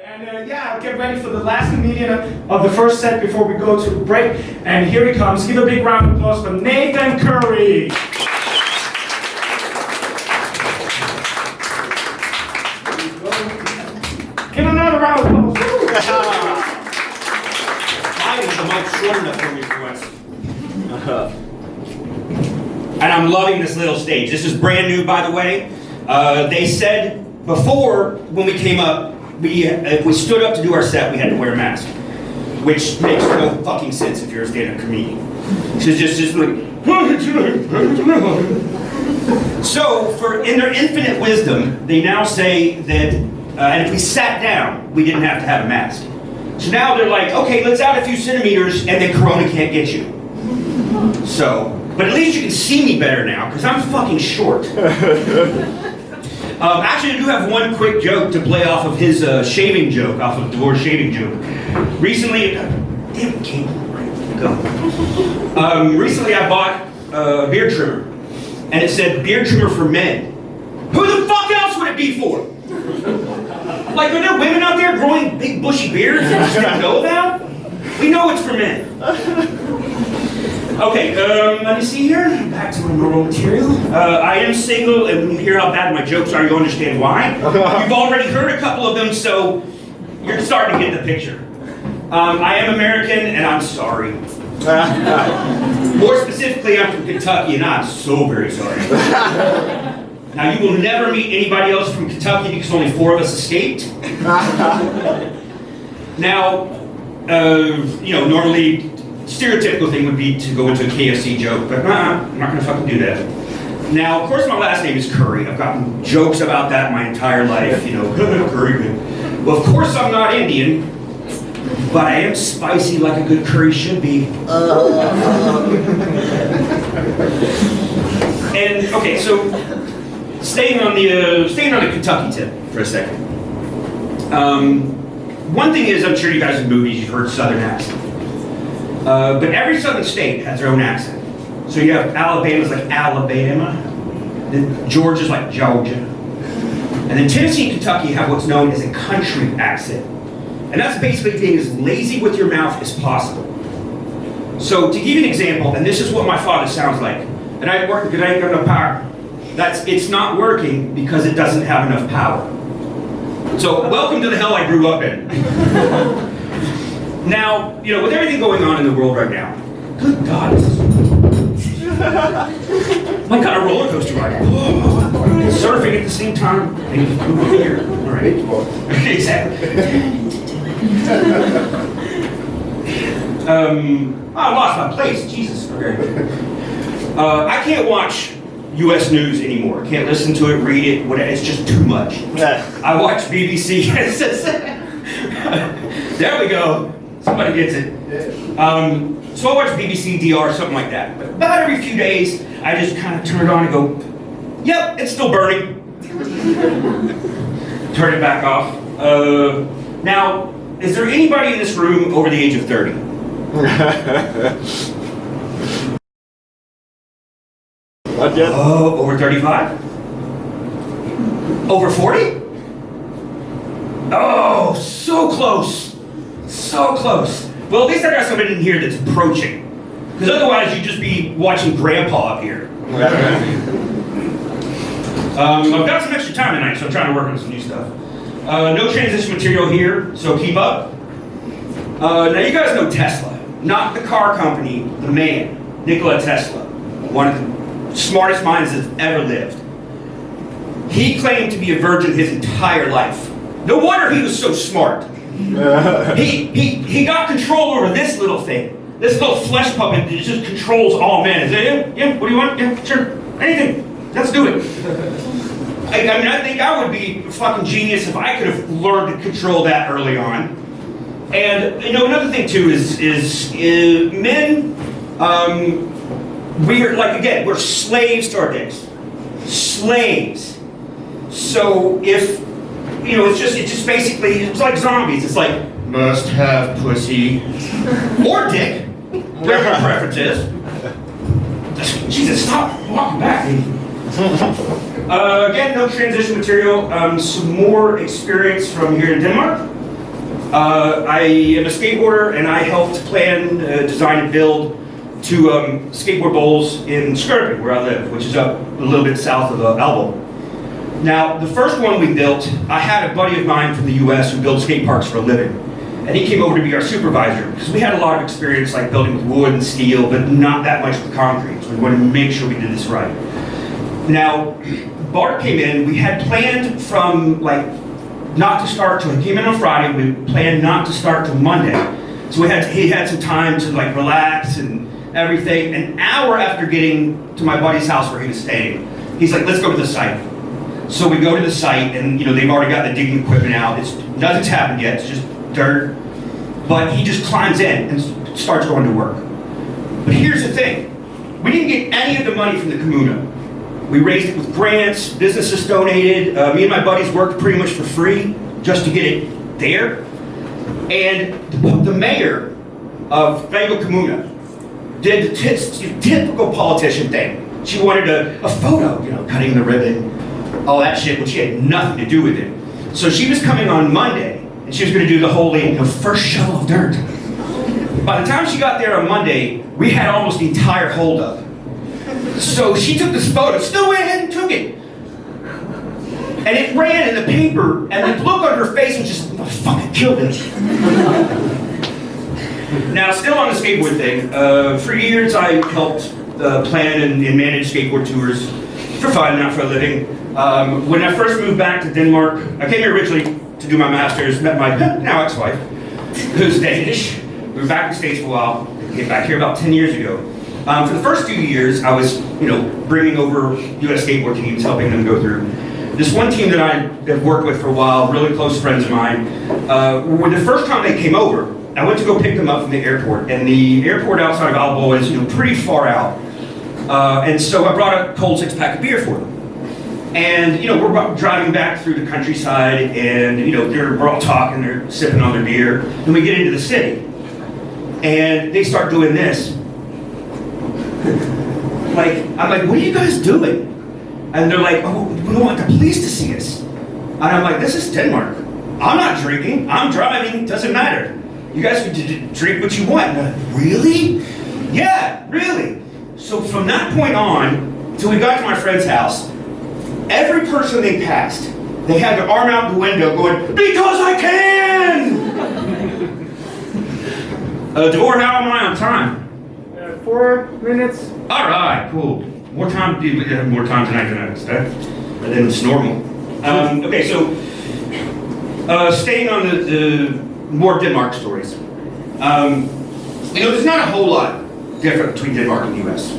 And yeah, get ready for the last comedian of the first set before we go to break. And here he comes. Give a big round of applause for Nathan Curry. Give another round of applause. Why is the mic short enough for me for once? And I'm loving this little stage. This is brand new, by the way. They said before, when we came up, if we stood up to do our set, we had to wear a mask, which makes no fucking sense if you're a stand-up comedian. She's just like, so in their infinite wisdom, they now say that, and if we sat down, we didn't have to have a mask. So now they're like, okay, let's add a few centimeters, and then Corona can't get you. So, but at least you can see me better now, because I'm fucking short. Actually, I do have one quick joke to play off of his shaving joke, off of divorce shaving joke. Recently, damn cable, go. Recently, I bought a beard trimmer, and it said beard trimmer for men. Who the fuck else would it be for? Like, are there women out there growing big bushy beards that just didn't know about? We know it's for men. Okay, let me see here. Back to my normal material. I am single, and when you hear how bad my jokes are, you'll understand why. You've already heard a couple of them, so you're starting to get the picture. I am American, and I'm sorry. More specifically, I'm from Kentucky, and I'm so very sorry. Now, you will never meet anybody else from Kentucky because only 4 of us escaped. Now, normally, stereotypical thing would be to go into a KFC joke, but I'm not gonna fucking do that. Now, of course, my last name is Curry. I've gotten jokes about that my entire life, Curry. Well, of course, I'm not Indian, but I am spicy like a good curry should be. And okay, so staying on the Kentucky tip for a second. One thing is, I'm sure you guys in movies you've heard Southern accent. But every southern state has their own accent. So you have Alabama's like Alabama, then Georgia's like Georgia, and then Tennessee and Kentucky have what's known as a country accent. And that's basically being as lazy with your mouth as possible. So to give you an example, and this is what my father sounds like, and I ain't working because I ain't got enough power. It's not working because it doesn't have enough power. So welcome to the hell I grew up in. Now, with everything going on in the world right now, good God, this is like kind of roller coaster ride. Surfing at the same time, and here, all right? Exactly. I lost my place, Jesus. Okay. I can't watch U.S. news anymore. I can't listen to it, read it, whatever. It's just too much. I watch BBC. There we go. Somebody gets it. So I watch BBC, DR, something like that. But about every few days, I just kind of turn it on and go, yep, it's still burning. Turn it back off. Now, is there anybody in this room over the age of 30? Not yet. Oh, over 35? Over 40? Oh, so close. So close. Well, at least I got somebody in here that's approaching. Because otherwise you'd just be watching Grandpa up here. I've got some extra time tonight, so I'm trying to work on some new stuff. No transition material here, so keep up. Now you guys know Tesla. Not the car company, the man, Nikola Tesla. One of the smartest minds that's ever lived. He claimed to be a virgin his entire life. No wonder he was so smart. He got control over this little thing. This little flesh puppet that just controls all men. Is that you? Yeah, what do you want? Yeah, sure. Anything. Let's do it. I think I would be a fucking genius if I could have learned to control that early on. And, another thing too is men, we're slaves to our dicks. Slaves. So if, it's just basically, it's like zombies. It's like, must have pussy. Or dick. Whatever your preference is. Jesus, stop walking back. Again, no transition material. Some more experience from here in Denmark. I am a skateboarder, and I helped plan, design, and build two skateboard bowls in Skirpin, where I live, which is up a little bit south of Elbow. Now, the first one we built, I had a buddy of mine from the US who built skate parks for a living. And he came over to be our supervisor, because we had a lot of experience like building with wood and steel, but not that much with concrete. So we wanted to make sure we did this right. Now, Bart came in, we had planned from like, not to start till, he came in on Friday, we planned not to start till Monday. So he had some time to like relax and everything. An hour after getting to my buddy's house where he was staying, he's like, let's go to the site. So we go to the site, and they've already got the digging equipment out. Nothing's happened yet, it's just dirt. But he just climbs in and starts going to work. But here's the thing, we didn't get any of the money from the Comuna. We raised it with grants, businesses donated. Me and my buddies worked pretty much for free just to get it there. And the mayor of Bango Comuna did the typical politician thing. She wanted a photo, cutting the ribbon, all that shit, but she had nothing to do with it. So she was coming on Monday, and she was going to do the whole first shovel of dirt. By the time she got there on Monday, we had almost the entire holdup. So she took this photo, still went ahead and took it. And it ran in the paper, and the look on her face was just, oh, fucking kill this. Now, still on the skateboard thing, for years I helped plan and manage skateboard tours for fun, not for a living. When I first moved back to Denmark, I came here originally to do my master's, met my now ex-wife, who's Danish. We were back in the States for a while, came back here about 10 years ago. For the first few years, I was, bringing over US skateboard teams, helping them go through. This one team that I have worked with for a while, really close friends of mine, when the first time they came over, I went to go pick them up from the airport, and the airport outside of Aalborg is, pretty far out. And so I brought a cold 6-pack of beer for them. And, we're driving back through the countryside, and, we're all talking, they're sipping on their beer, and we get into the city. And they start doing this. I'm like, what are you guys doing? And they're like, oh, we don't want the police to see us. And I'm like, this is Denmark. I'm not drinking, I'm driving, doesn't matter. You guys can drink what you want. And I'm like, really? Yeah, really. So from that point on, till we got to my friend's house, every person they passed, they had their arm out the window going, because I can! Devore, how am I on time? 4 minutes. All right, cool. More time tonight than I expect. And then it's normal. Okay, so staying on the more Denmark stories. There's not a whole lot different between Denmark and the US.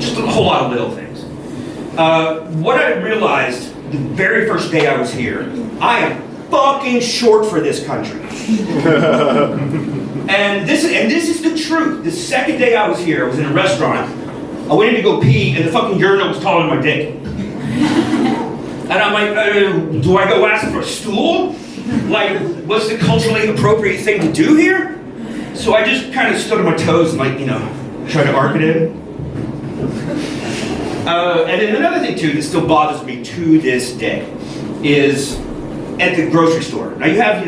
Just a whole lot of little things. What I realized the very first day I was here, I am fucking short for this country. And this is the truth. The second day I was here, I was in a restaurant. I went in to go pee, and the fucking urinal was taller than my dick. And I'm like, do I go ask for a stool? Like, what's the culturally appropriate thing to do here? So I just kind of stood on my toes and tried to arc it in. And then another thing too that still bothers me to this day is at the grocery store. Now you have,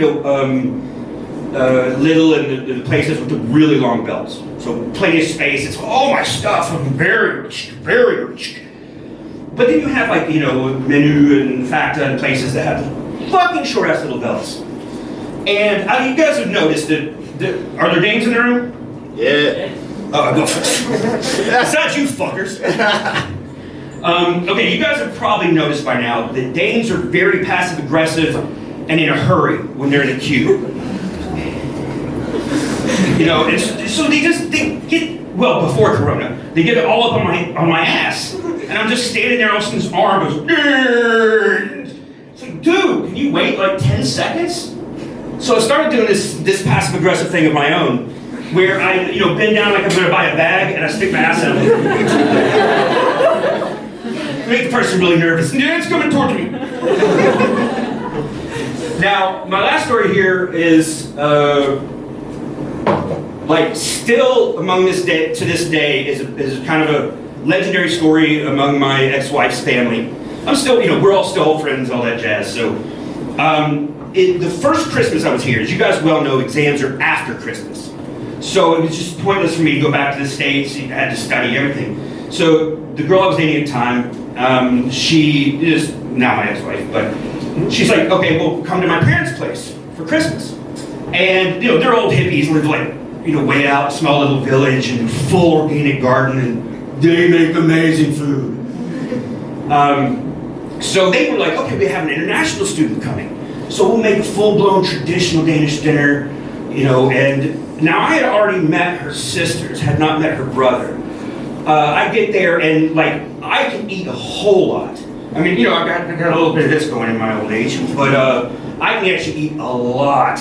Lidl and the places with the really long belts. So plenty of space, it's all my stuff, I'm very rich, very rich. But then you have Menu and Facta and places that have fucking short ass little belts. And you guys have noticed that, are there Danes in the room? Yeah. Oh, go first. That's not you fuckers. Okay, you guys have probably noticed by now that Danes are very passive aggressive and in a hurry when they're in a queue. So they get, before Corona, they get it all up on my ass. And I'm just standing there, all of a sudden this arm goes, Nerd! It's like, dude, can you wait like 10 seconds? So I started doing this passive aggressive thing of my own, where I, bend down like I'm gonna buy a bag and I stick my ass in it. Make the person really nervous. Yeah, it's coming towards me. Now, my last story here is, still among to this day is kind of a legendary story among my ex-wife's family. I'm still, we're all still friends, all that jazz. So, the first Christmas I was here, as you guys well know, exams are after Christmas. So it was just pointless for me to go back to the States. I had to study everything. So the girl I was dating at the time, she is now my ex-wife, but she's like, okay, well, come to my parents' place for Christmas. And, they're old hippies, live like, way out, a small little village and full organic garden, and they make amazing food. So they were like, okay, we have an international student coming. So we'll make a full-blown traditional Danish dinner, and now I had already met her sisters, had not met her brother. I get there and I can eat a whole lot. I mean, I got a little bit of this going in my old age, but I can actually eat a lot.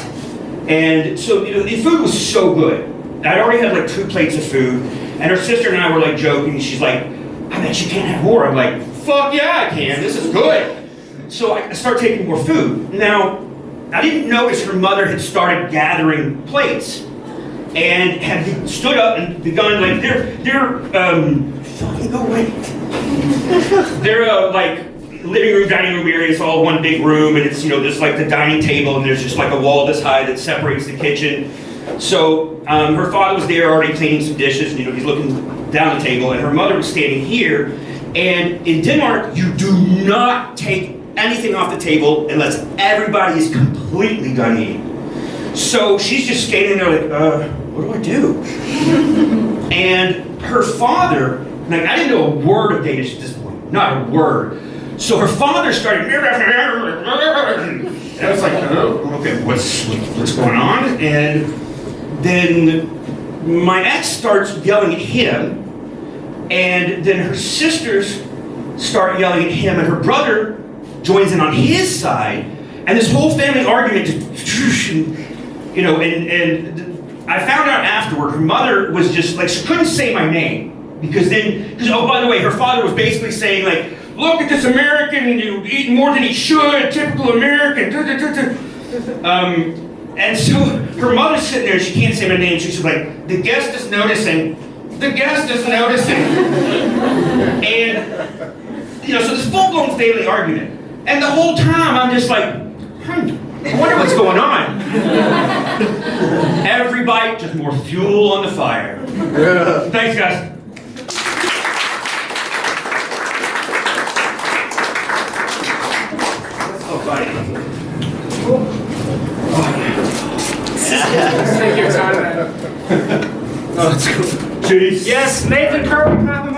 And so, the food was so good. I'd already had 2 plates of food, and her sister and I were joking. She's like, I bet you can't have more. I'm like, fuck yeah, I can. This is good. So I start taking more food. Now, I didn't notice her mother had started gathering plates and had stood up and begun fucking go away. They're living room, dining room area. It's all one big room, and it's there's the dining table, and there's just a wall this high that separates the kitchen. So her father was there already cleaning some dishes, and he's looking down the table, and her mother was standing here. And in Denmark, you do not take anything off the table unless everybody is completely done eating. So she's just standing there what do? And her father, I didn't know a word of Danish at this point, not a word. So her father started, and I was like, oh, okay, what's going on? And then my ex starts yelling at him, and then her sisters start yelling at him, and her brother joins in on his side, and this whole family argument just, and I found out afterward, her mother was just she couldn't say my name, because oh, by the way, her father was basically saying look at this American, eating more than he should, typical American. And so her mother's sitting there, she can't say my name, she's like, the guest is noticing. The guest is noticing. And, so this full-blown family argument. And the whole time I'm just like, I wonder what's going on. Every bite, just more fuel on the fire. Thanks, guys. Take your time. Oh, that's cool. Jeez. Yes, Nathan Curry, clap him